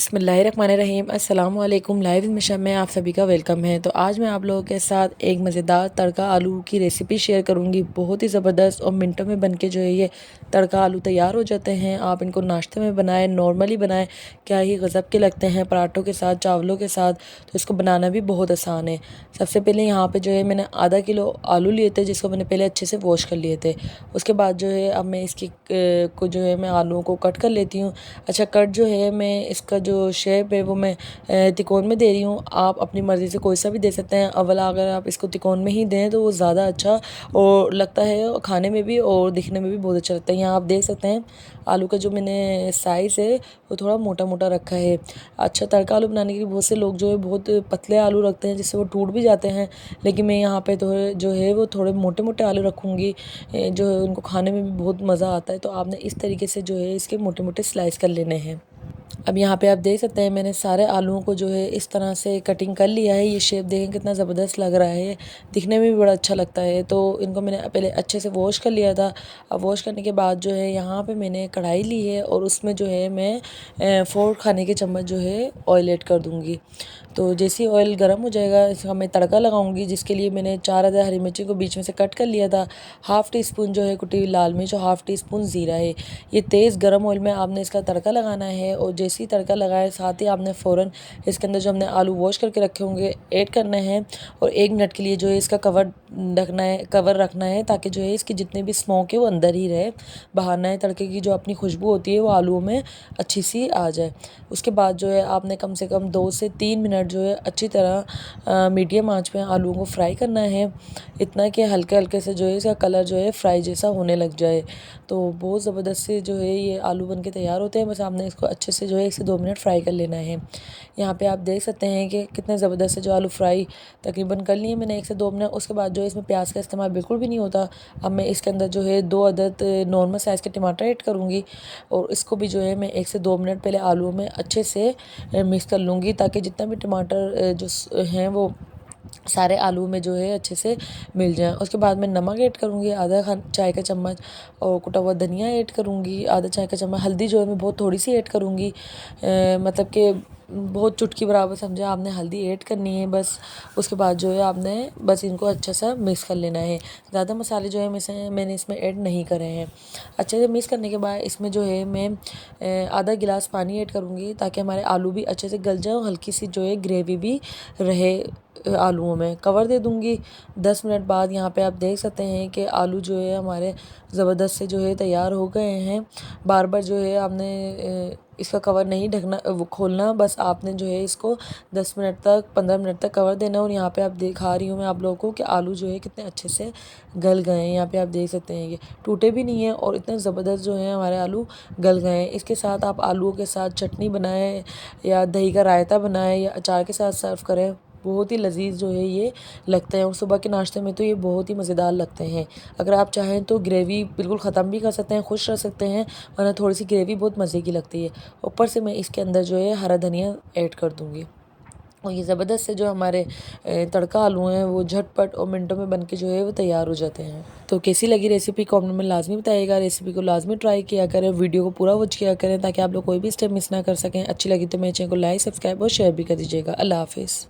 बिस्मिल्लाहिर्रहमानिर्रहीम अस्सलाम वालेकुम। लाइव मिशन में आप सभी का वेलकम है। तो आज मैं आप लोगों के साथ एक मज़ेदार तड़का आलू की रेसिपी शेयर करूंगी। बहुत ही ज़बरदस्त और मिनटों में बन के जो है ये तड़का आलू तैयार हो जाते हैं। आप इनको नाश्ते में बनाएं, नॉर्मली बनाएं, क्या ही गज़ब के लगते हैं, पराठों के साथ, चावलों के साथ। तो इसको बनाना भी बहुत आसान है। सबसे पहले यहाँ पर जो है मैंने आधा किलो आलू लिए थे, जिसको मैंने पहले अच्छे से वॉश कर लिए थे। उसके बाद जो है अब मैं इसकी को जो है मैं आलूओं को कट कर लेती हूँ। अच्छा, कट जो है मैं इसका जो शेप है वो मैं तिकोन में दे रही हूँ। आप अपनी मर्ज़ी से कोई सा भी दे सकते हैं। अवला अगर आप इसको तिकोन में ही दें तो वो ज़्यादा अच्छा और लगता है, खाने में भी और दिखने में भी बहुत अच्छा लगता है। यहाँ आप देख सकते हैं आलू का जो मैंने साइज़ है वो थोड़ा मोटा मोटा रखा है। अच्छा, तड़का आलू बनाने के लिए बहुत से लोग जो है बहुत पतले आलू रखते हैं, जिससे वो टूट भी जाते हैं। लेकिन मैं यहाँ पे तो जो है वो थोड़े मोटे मोटे आलू रखूँगी, जो है उनको खाने में भी बहुत मज़ा आता है। तो आपने इस तरीके से जो है इसके मोटे मोटे स्लाइस कर लेने हैं। अब यहाँ पे आप देख सकते हैं मैंने सारे आलूओं को जो है इस तरह से कटिंग कर लिया है। ये शेप देखें कितना ज़बरदस्त लग रहा है, दिखने में भी बड़ा अच्छा लगता है। तो इनको मैंने पहले अच्छे से वॉश कर लिया था। अब वॉश करने के बाद जो है यहाँ पे मैंने कढ़ाई ली है और उसमें जो है मैं 4 खाने के चम्मच जो है ऑयल ऐड कर दूँगी। तो जैसे ही ऑयल गर्म हो जाएगा इसका मैं तड़का लगाऊंगी, जिसके लिए मैंने 4 अदद हरी मिर्ची को बीच में से कट कर लिया था। हाफ़ टी स्पून जो है कुटी हुई लाल मिर्च और हाफ़ टी स्पून ज़ीरा है। ये तेज़ गर्म ऑयल में आपने इसका तड़का लगाना है। और जैसे ही तड़का लगाए साथ ही आपने फ़ौरन इसके अंदर जो हमने आलू वॉश करके रखे होंगे ऐड करना है। और 1 मिनट के लिए जो है इसका कवर रखना है, ताकि जो है इसकी जितने भी स्मोक है वो अंदर ही रहे, बाहर ना आए। तड़के की जो अपनी खुशबू होती है वो आलूओं में अच्छी सी आ जाए। उसके बाद जो है आपने कम से कम 2 से 3 मिनट जो है अच्छी तरह मीडियम आंच पे आलूओं को फ्राई करना है, इतना कि हल्के हल्के से जो है इसका कलर जो है फ्राई जैसा होने लग जाए। तो बहुत ज़बरदस्त से जो है ये आलू बन के तैयार होते हैं। बस आपने इसको अच्छे से जो है 1 से 2 मिनट फ्राई कर लेना है। यहाँ पे आप देख सकते हैं कि कितने ज़बरदस्त से जो आलू फ्राई तकरीबन कर लिए मैंने 1 से 2 मिनट। उसके बाद जो है इसमें प्याज का इस्तेमाल बिल्कुल भी नहीं होता। अब मैं इसके अंदर जो है 2 अदद नॉर्मल साइज़ के टमाटर ऐड करूँगी और इसको भी जो है मैं 1 से 2 मिनट पहले आलूओं में अच्छे से मिक्स कर लूँगी, ताकि जितना भी टमाटर जो हैं वो सारे आलू में जो है अच्छे से मिल जाए। उसके बाद मैं नमक ऐड करूँगी आधा चाय का चम्मच, और कुटा हुआ धनिया ऐड करूँगी आधा चाय का चम्मच। हल्दी जो है मैं बहुत थोड़ी सी ऐड करूँगी, मतलब कि बहुत चुटकी बराबर समझा आपने हल्दी ऐड करनी है बस। उसके बाद जो है आपने बस इनको अच्छा सा मिक्स कर लेना है। ज़्यादा मसाले जो है मैंने इसमें ऐड नहीं करे हैं। अच्छे से मिक्स करने के बाद इसमें जो है मैं आधा गिलास पानी ऐड करूँगी, ताकि हमारे आलू भी अच्छे से गल जाए और हल्की सी जो है ग्रेवी भी रहे आलूओं में। कवर दे दूँगी। 10 मिनट बाद यहाँ पे आप देख सकते हैं कि आलू जो है हमारे ज़बरदस्त से जो है तैयार हो गए हैं। बार बार जो है आपने इसका कवर नहीं ढकना, वो खोलना, बस आपने जो है इसको 10 मिनट तक 15 मिनट तक कवर देना। और यहाँ पे आप दिखा रही हूँ मैं आप लोगों को कि आलू जो है कितने अच्छे से गल गए हैं। यहाँ पे आप देख सकते हैं ये टूटे भी नहीं है और इतने ज़बरदस्त जो है हमारे आलू गल गए हैं। इसके साथ आप आलूओं के साथ चटनी बनाएं या दही का रायता बनाएं या अचार के साथ सर्व करें, बहुत ही लजीज जो है ये लगते हैं। और सुबह के नाश्ते में तो ये बहुत ही मज़ेदार लगते हैं। अगर आप चाहें तो ग्रेवी बिल्कुल ख़त्म भी कर सकते हैं, खुश रह सकते हैं, वरना थोड़ी सी ग्रेवी बहुत मज़े की लगती है। ऊपर से मैं इसके अंदर जो है हरा धनिया ऐड कर दूँगी। और ये ज़बरदस्त से जो हमारे तड़का आलू हैं वो झटपट और मिनटों में बन के जो है वो तैयार हो जाते हैं। तो कैसी लगी रेसिपी कमेंट में लाजमी बताइएगा। रेसिपी को लाजमी ट्राई किया करें, वीडियो को पूरा वॉच किया करें, ताकि आप लोग कोई भी स्टेप मिस ना कर सकें। अच्छी लगी तो मेरे चैनल को लाइक, सब्सक्राइब और शेयर भी कर दीजिएगा। अल्लाह हाफिज़।